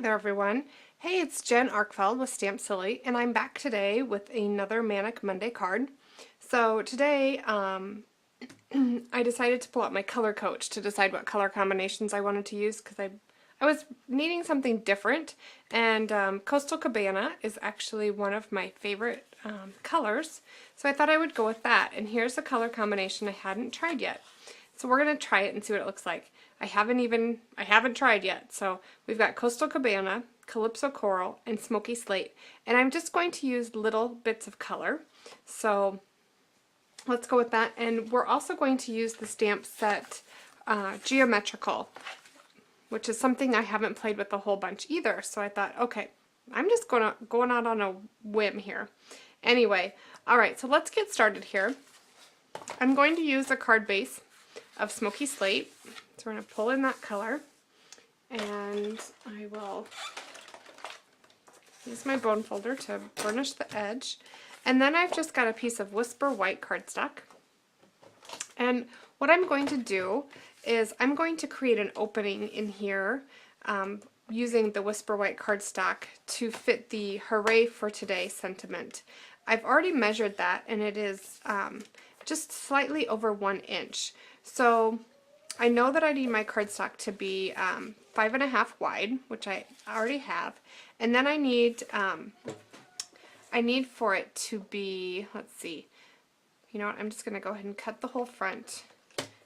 there everyone. Hey, it's Jen Arkfeld with Stamp Silly, and I'm back today with another Manic Monday card. So today I decided to pull out my color coach to decide what color combinations I wanted to use because I was needing something different, and Coastal Cabana is actually one of my favorite colors, so I thought I would go with that. And here's a color combination I hadn't tried yet. So we're going to try it and see what it looks like. I haven't tried yet. So we've got Coastal Cabana, Calypso Coral, and Smoky Slate. And I'm just going to use little bits of color. So let's go with that. And we're also going to use the stamp set Geometrical, which is something I haven't played with a whole bunch either. So I thought, okay, I'm just going out on a whim here. Anyway, alright, so let's get started here. I'm going to use a card base of Smoky Slate. So we're going to pull in that color, and I will use my bone folder to burnish the edge. And then I've just got a piece of Whisper White cardstock. And what I'm going to do is I'm going to create an opening in here using the Whisper White cardstock to fit the Hooray for Today sentiment. I've already measured that, and it is just slightly over 1 inch. So I know that I need my cardstock to be 5.5 wide, which I already have, and then I need for it to be, let's see, you know what, I'm just going to go ahead and cut the whole front.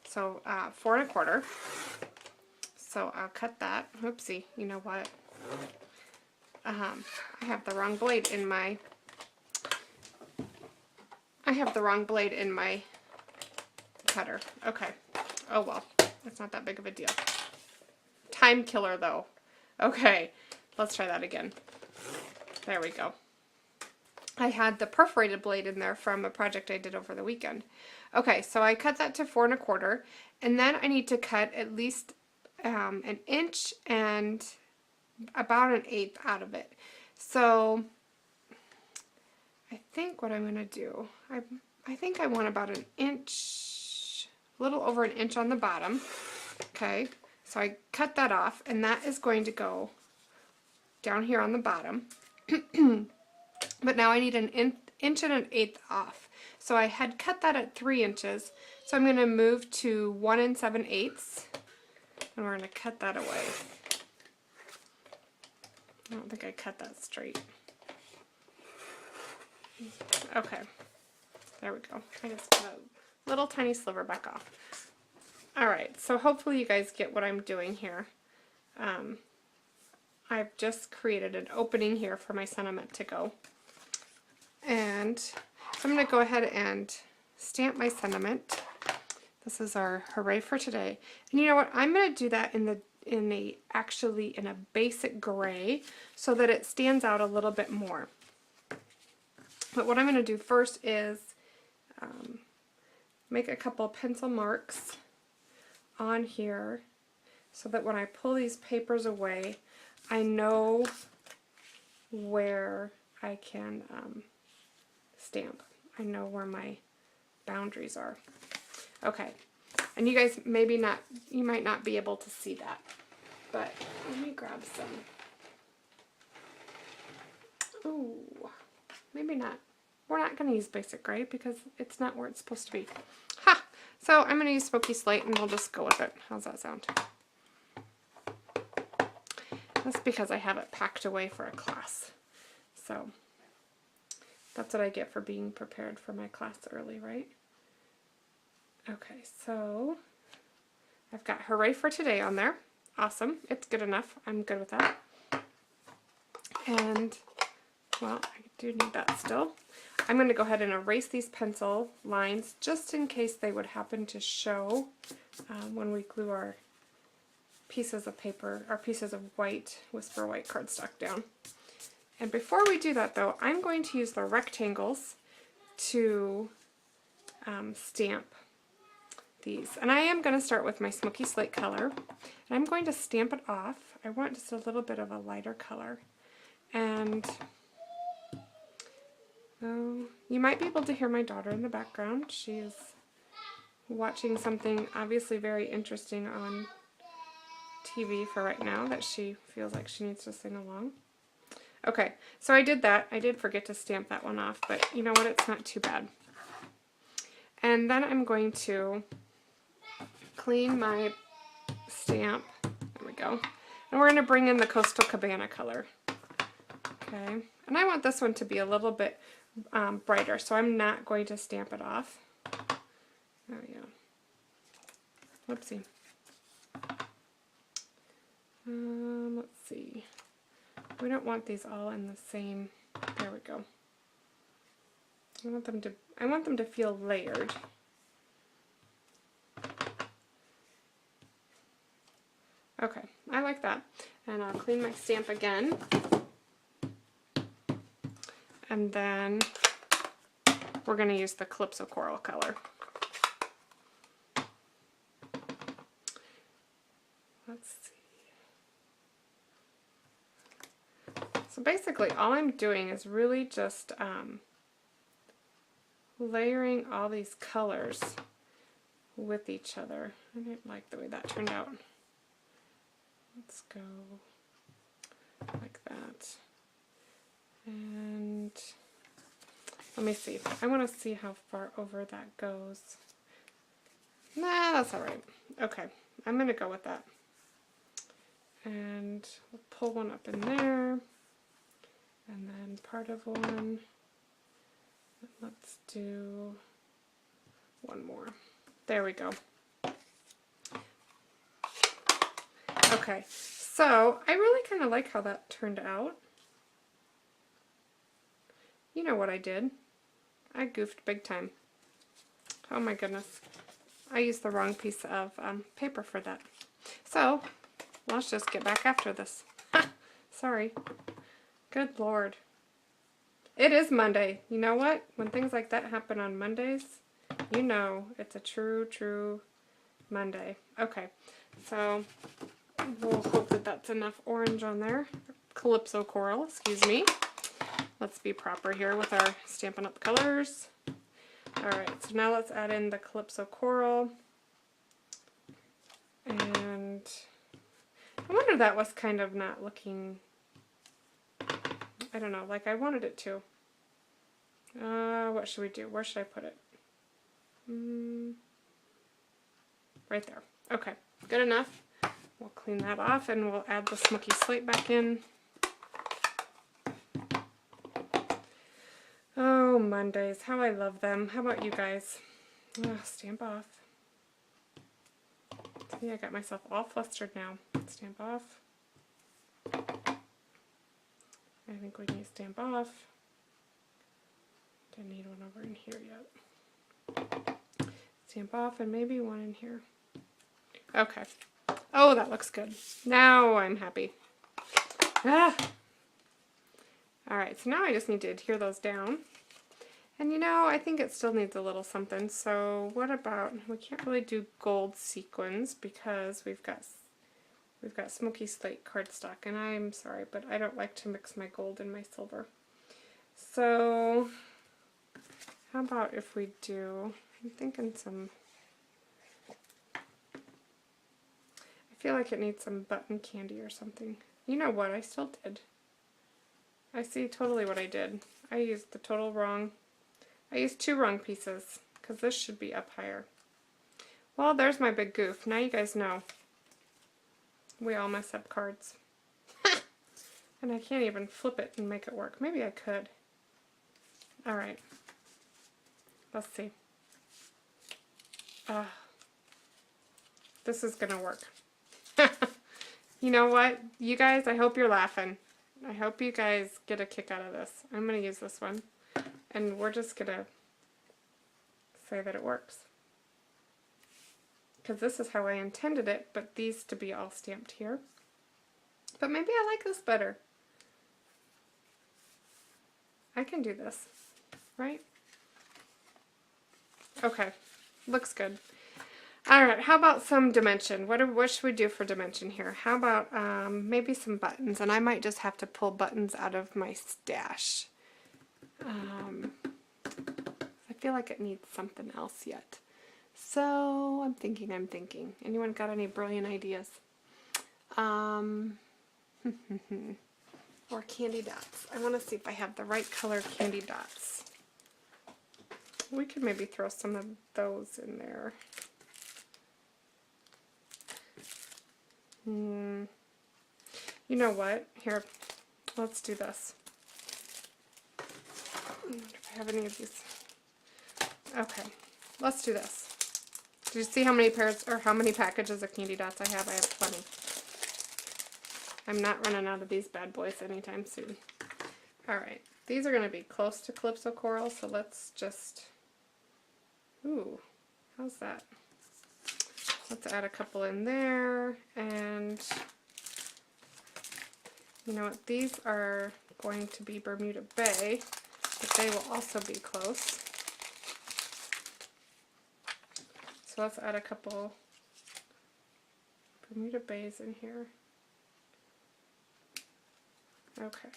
So 4.25. So I'll cut that. Oopsie, you know what? I have the wrong blade in my cutter. Okay. Oh well, it's not that big of a deal. Time killer though. Okay, let's try that again. There we go. I had the perforated blade in there from a project I did over the weekend. Okay, so I cut that to 4.25, and then I need to cut at least 1 inch and about 1/8 out of it. So I think what I'm going to do, I think I want about 1 inch, a little over 1 inch on the bottom. Okay, so I cut that off, and that is going to go down here on the bottom. But now I need 1 inch and 1/8 off. So I had cut that at 3 inches. So I'm going to move to 1 7/8, and we're going to cut that away. I don't think I cut that straight. Okay, there we go. I just cut a little tiny sliver back off. Alright, so hopefully you guys get what I'm doing here. I've just created an opening here for my sentiment to go. And so I'm going to go ahead and stamp my sentiment. This is our Hooray for Today. And you know what? I'm going to do that in a basic gray so that it stands out a little bit more. But what I'm going to do first is make a couple pencil marks on here so that when I pull these papers away, I know where I can stamp. I know where my boundaries are. Okay, and you guys you might not be able to see that, but let me grab some. Ooh, maybe not. We're not going to use basic gray because it's not where it's supposed to be. Ha! So I'm going to use Smoky Slate, and we'll just go with it. How's that sound? That's because I have it packed away for a class. So that's what I get for being prepared for my class early, right? Okay, so I've got Hooray for Today on there. Awesome. It's good enough. I'm good with that. And, well, I do need that still. I'm going to go ahead and erase these pencil lines just in case they would happen to show when we glue our pieces of paper, our pieces of white, Whisper White cardstock down. And before we do that though, I'm going to use the rectangles to stamp these. And I am going to start with my Smoky Slate color, and I'm going to stamp it off. I want just a little bit of a lighter color. And you might be able to hear my daughter in the background. She is watching something obviously very interesting on TV for right now that she feels like she needs to sing along. Okay, so I did that. I did forget to stamp that one off, but you know what? It's not too bad. And then I'm going to clean my stamp. There we go. And we're going to bring in the Coastal Cabana color. Okay, and I want this one to be a little bit brighter, so I'm not going to stamp it off. Oh yeah. Whoopsie. Let's see. We don't want these all in the same. There we go. I want them to feel layered. Okay, I like that. And I'll clean my stamp again. And then we're going to use the Calypso Coral color. Let's see. So basically all I'm doing is really just layering all these colors with each other. I didn't like the way that turned out. Let's go like that. And let me see. I want to see how far over that goes. Nah, that's alright. Okay, I'm going to go with that. And we'll pull one up in there. And then part of one. Let's do one more. There we go. Okay, so I really kind of like how that turned out. You know what I did. I goofed big time. Oh my goodness. I used the wrong piece of paper for that. So, let's just get back after this. Sorry. Good Lord. It is Monday. You know what? When things like that happen on Mondays, you know it's a true Monday. Okay, so we'll hope that that's enough orange on there. Calypso Coral, excuse me. Let's be proper here with our Stampin' Up! Colors. Alright, so now let's add in the Calypso Coral. And I wonder that was kind of not looking, I don't know, like I wanted it to. What should we do? Where should I put it? Right there. Okay, good enough. We'll clean that off and we'll add the Smokey Slate back in. Oh, Mondays. How I love them. How about you guys? Oh, stamp off. See, I got myself all flustered now. Stamp off. I think we need to stamp off. Don't need one over in here yet. Stamp off and maybe one in here. Okay. Oh, that looks good. Now I'm happy. Ah! Alright, so now I just need to adhere those down. And you know, I think it still needs a little something. So what about, we can't really do gold sequins because we've got Smokey Slate cardstock, and I'm sorry, but I don't like to mix my gold and my silver. So how about if we do, I'm thinking some, I feel like it needs some button candy or something. You know what, I still did. I see totally what I did. I used the total wrong, I used two wrong pieces, because this should be up higher. Well, there's my big goof. Now you guys know. We all mess up cards. And I can't even flip it and make it work. Maybe I could. Alright. Let's see. This is gonna work. You know what? You guys, I hope you're laughing. I hope you guys get a kick out of this. I'm gonna use this one. And we're just gonna say that it works. Because this is how I intended it, but these to be all stamped here. But maybe I like this better. I can do this, right? Okay, looks good. Alright, how about some dimension? What should we do for dimension here? How about maybe some buttons? And I might just have to pull buttons out of my stash. I feel like it needs something else yet. So I'm thinking. Anyone got any brilliant ideas? Um, or candy dots. I want to see if I have the right color candy dots. We could maybe throw some of those in there. You know what? Here, let's do this. I wonder if I have any of these. Okay, let's do this. Did you see how many pairs or how many packages of candy dots I have? I have plenty. I'm not running out of these bad boys anytime soon. Alright, these are going to be close to Calypso coral, so let's just... Ooh, how's that? Let's add a couple in there, and you know what, these are going to be Bermuda Bay, but they will also be close. So let's add a couple Bermuda Bays in here. Okay,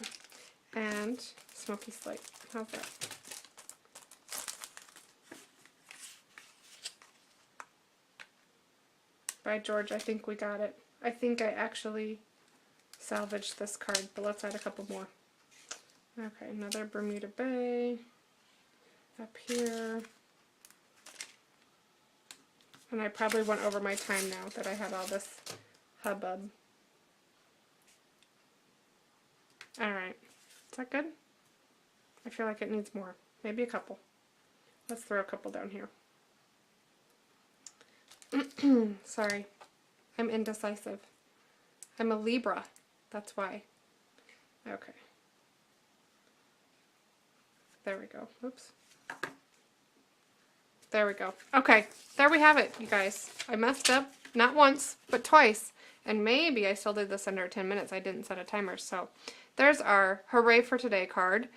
and Smokey Slate. How's that? By George, I think we got it. I think I actually salvaged this card, but let's add a couple more. Okay, another Bermuda Bay up here. And I probably went over my time now that I had all this hubbub. Alright, is that good? I feel like it needs more. Maybe a couple. Let's throw a couple down here. Sorry, I'm indecisive. I'm a Libra, that's why. Okay. There we go. Oops. There we go. Okay, there we have it, you guys. I messed up, not once, but twice. And maybe I still did this under 10 minutes. I didn't set a timer, so there's our Hooray for Today card.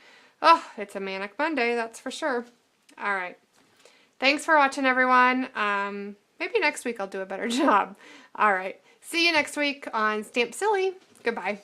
Oh, it's a Manic Monday, that's for sure. Alright. Thanks for watching, everyone. Maybe next week I'll do a better job. Alright. See you next week on Stamp Silly. Goodbye.